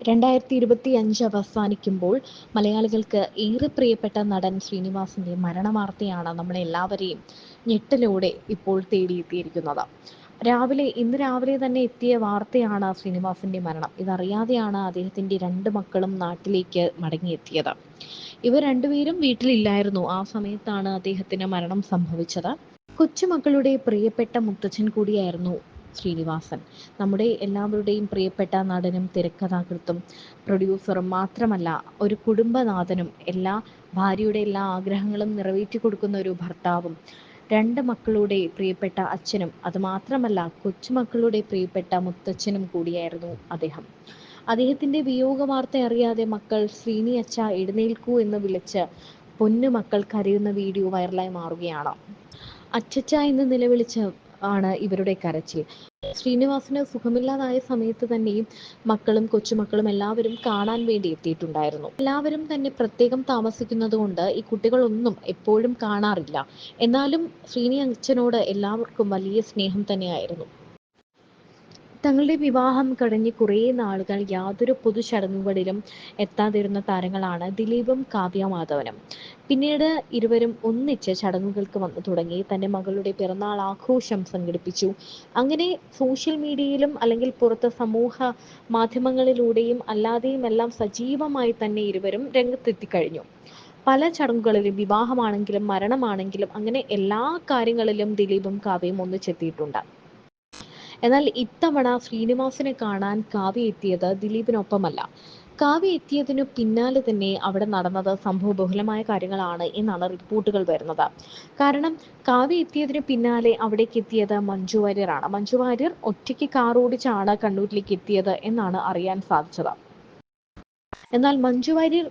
2025 അവസാനിക്കുമ്പോൾ മലയാളികൾക്ക് ഏറെ പ്രിയപ്പെട്ട നടൻ ശ്രീനിവാസിന്റെ മരണവാർത്തയാണ് നമ്മളെല്ലാവരെയും ഞെട്ടലോടെ ഇപ്പോൾ തേടിയെത്തിയിരിക്കുന്നത്. ഇന്ന് രാവിലെ തന്നെ എത്തിയ വാർത്തയാണ് ശ്രീനിവാസിന്റെ മരണം. ഇതറിയാതെയാണ് അദ്ദേഹത്തിന്റെ 2 മക്കളും നാട്ടിലേക്ക് മടങ്ങിയെത്തിയത്. ഇവർ രണ്ടുപേരും വീട്ടിലില്ലായിരുന്നു. ആ സമയത്താണ് അദ്ദേഹത്തിന് മരണം സംഭവിച്ചത്. കൊച്ചുമക്കളുടെ പ്രിയപ്പെട്ട മുത്തച്ഛൻ കൂടിയായിരുന്നു ശ്രീനിവാസൻ. നമ്മുടെ എല്ലാവരുടെയും പ്രിയപ്പെട്ട നടനും തിരക്കഥാകൃത്തും പ്രൊഡ്യൂസറും മാത്രമല്ല, ഒരു കുടുംബനാഥനും, ഭാര്യയുടെ എല്ലാ ആഗ്രഹങ്ങളും നിറവേറ്റി കൊടുക്കുന്ന ഒരു ഭർത്താവും, 2 മക്കളുടെ പ്രിയപ്പെട്ട അച്ഛനും, അതുമാത്രമല്ല കൊച്ചുമക്കളുടെ പ്രിയപ്പെട്ട മുത്തച്ഛനും കൂടിയായിരുന്നു അദ്ദേഹം. അദ്ദേഹത്തിന്റെ വിയോഗ വാർത്ത അറിയാതെ മക്കൾ "ശ്രീനി അച്ഛാ എഴുന്നേൽക്കൂ" എന്ന് വിളിച്ച് പൊന്നു മക്കൾ കരയുന്ന വീഡിയോ വൈറലായി മാറുകയാണ്. അച്ചച്ച എന്ന് നിലവിളിച്ച് ആണ് ഇവരുടെ കരച്ചിൽ. ശ്രീനിവാസന് സുഖമില്ലാതായ സമയത്ത് തന്നെയും മക്കളും കൊച്ചുമക്കളും എല്ലാവരും കാണാൻ വേണ്ടി എത്തിയിട്ടുണ്ടായിരുന്നു. എല്ലാവരും തന്നെ പ്രത്യേകം താമസിക്കുന്നത് കൊണ്ട് ഈ കുട്ടികളൊന്നും എപ്പോഴും കാണാറില്ല. എന്നാലും ശ്രീനി അച്ഛനോട് എല്ലാവർക്കും വലിയ സ്നേഹം തന്നെയായിരുന്നു. തങ്ങളുടെ വിവാഹം കഴിഞ്ഞ് കുറേ നാളുകൾ യാതൊരു പൊതു ചടങ്ങുകളിലും എത്താതിരുന്ന താരങ്ങളാണ് ദിലീപും കാവ്യ മാധവനും. പിന്നീട് ഇരുവരും ഒന്നിച്ച് ചടങ്ങുകൾക്ക് വന്നു തുടങ്ങി. തൻ്റെ മകളുടെ പിറന്നാൾ ആഘോഷം സംഘടിപ്പിച്ചു. അങ്ങനെ സോഷ്യൽ മീഡിയയിലും അല്ലെങ്കിൽ പുറത്ത് സമൂഹ മാധ്യമങ്ങളിലൂടെയും അല്ലാതെയും എല്ലാം സജീവമായി തന്നെ ഇരുവരും രംഗത്തെത്തിക്കഴിഞ്ഞു. പല ചടങ്ങുകളിലും, വിവാഹമാണെങ്കിലും മരണമാണെങ്കിലും അങ്ങനെ എല്ലാ കാര്യങ്ങളിലും ദിലീപും കാവ്യയും ഒന്നിച്ചെത്തിയിട്ടുണ്ട്. എന്നാൽ ഇത്തവണ ശ്രീനിവാസനെ കാണാൻ കാവ്യ എത്തിയത് ദിലീപിനൊപ്പമല്ല. കാവ്യ എത്തിയതിനു പിന്നാലെ തന്നെ അവിടെ നടന്നത് സംഭവബഹുലമായ കാര്യങ്ങളാണ് എന്നാണ് റിപ്പോർട്ടുകൾ വരുന്നത്. കാരണം കാവ്യ എത്തിയതിനു പിന്നാലെ അവിടേക്ക് എത്തിയത് മഞ്ജു വാര്യരാണ്. മഞ്ജു വാര്യർ ഒറ്റയ്ക്ക് കാർ ഓടിച്ചാണ് കണ്ണൂരിലേക്ക് എത്തിയത് എന്നാണ് അറിയാൻ സാധിച്ചത്. എന്നാൽ മഞ്ജു വാര്യർ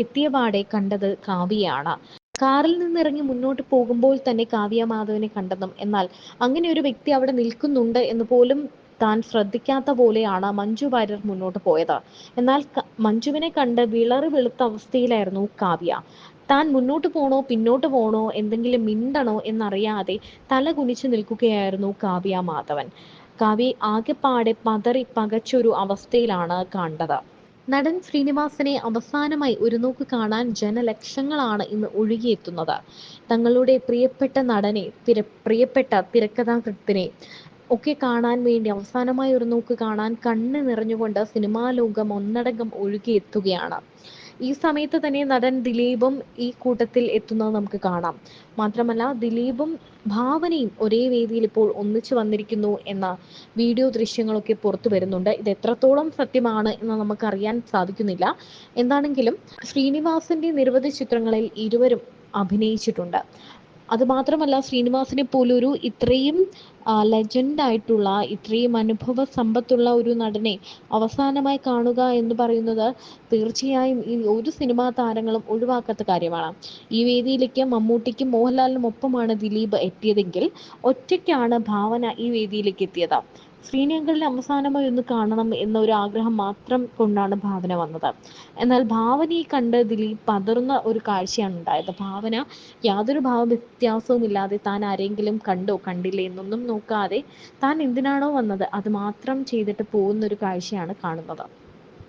എത്തിയപാടെ കണ്ടത് കാവ്യയാണ്. കാറിൽ നിന്നിറങ്ങി മുന്നോട്ട് പോകുമ്പോൾ തന്നെ കാവ്യ മാധവനെ കണ്ടെന്നും, എന്നാൽ അങ്ങനെ ഒരു വ്യക്തി അവിടെ നിൽക്കുന്നുണ്ട് എന്ന് പോലും താൻ ശ്രദ്ധിക്കാത്ത പോലെയാണ് മഞ്ജു വാര്യർ മുന്നോട്ട് പോയത്. എന്നാൽ മഞ്ജുവിനെ കണ്ട് വിളറി വെളുത്ത അവസ്ഥയിലായിരുന്നു കാവ്യ. താൻ മുന്നോട്ട് പോണോ പിന്നോട്ട് പോണോ, എന്തെങ്കിലും മിണ്ടണോ എന്നറിയാതെ തല കുനിച്ചു നിൽക്കുകയായിരുന്നു കാവ്യ മാധവൻ. കാവ്യ ആകെപ്പാടെ പതറി പകച്ചൊരു അവസ്ഥയിലാണ് കണ്ടത്. നടൻ ശ്രീനിവാസനെ അവസാനമായി ഒരു നോക്ക് കാണാൻ ജനലക്ഷങ്ങളാണ് ഇന്ന് ഒഴുകിയെത്തുന്നത്. തങ്ങളുടെ പ്രിയപ്പെട്ട നടനെ, പ്രിയപ്പെട്ട തിരക്കഥാകൃത്തിനെ ഒക്കെ കാണാൻ വേണ്ടി അവസാനമായി ഒരു നോക്ക് കാണാൻ കണ്ണ് നിറഞ്ഞുകൊണ്ട് സിനിമാ ലോകം ഒന്നടങ്കം ഒഴുകിയെത്തുകയാണ്. ഈ സമയത്ത് തന്നെ നടൻ ദിലീപും ഈ കൂട്ടത്തിൽ എത്തുന്നത് നമുക്ക് കാണാം. മാത്രമല്ല ദിലീപും ഭാവനയും ഒരേ വേദിയിൽ ഇപ്പോൾ ഒന്നിച്ചു വന്നിരിക്കുന്നു എന്ന വീഡിയോ ദൃശ്യങ്ങളൊക്കെ പുറത്തു വരുന്നുണ്ട്. ഇത് എത്രത്തോളം സത്യമാണ് എന്ന് നമുക്കറിയാൻ സാധിക്കുന്നില്ല. എന്താണെങ്കിലും ശ്രീനിവാസന്റെ നിരവധി ചിത്രങ്ങളിൽ ഇരുവരും അഭിനയിച്ചിട്ടുണ്ട്. അതുമാത്രമല്ല, ശ്രീനിവാസനെ പോലൊരു ഇത്രയും ലെജൻഡായിട്ടുള്ള, ഇത്രയും അനുഭവ സമ്പത്തുള്ള ഒരു നടനെ അവസാനമായി കാണുക എന്ന് പറയുന്നത് തീർച്ചയായും ഈ ഒരു സിനിമാ താരങ്ങളും ഒഴിവാക്കാത്ത കാര്യമാണ്. ഈ വേദിയിലേക്ക് മമ്മൂട്ടിക്കും മോഹൻലാലിനും ഒപ്പമാണ് ദിലീപ് എത്തിയതെങ്കിൽ ഒറ്റയ്ക്കാണ് ഭാവന ഈ വേദിയിലേക്ക് എത്തിയത്. ശ്രീനി അവസാനമായി ഒന്ന് കാണണം എന്ന ഒരു ആഗ്രഹം മാത്രം കൊണ്ടാണ് ഭാവന വന്നത്. എന്നാൽ ഭാവനയെ കണ്ട് ദിലീപ് പതറുന്ന ഒരു കാഴ്ചയാണ് ഉണ്ടായത്. ഭാവന യാതൊരു ഭാവവ്യത്യാസവും ഇല്ലാതെ താൻ ആരെങ്കിലും കണ്ടോ കണ്ടില്ലേ എന്നൊന്നും നോക്കാതെ താൻ എന്തിനാണോ വന്നത് അത് മാത്രം ചെയ്തിട്ട് പോകുന്ന ഒരു കാഴ്ചയാണ് കാണുന്നത്.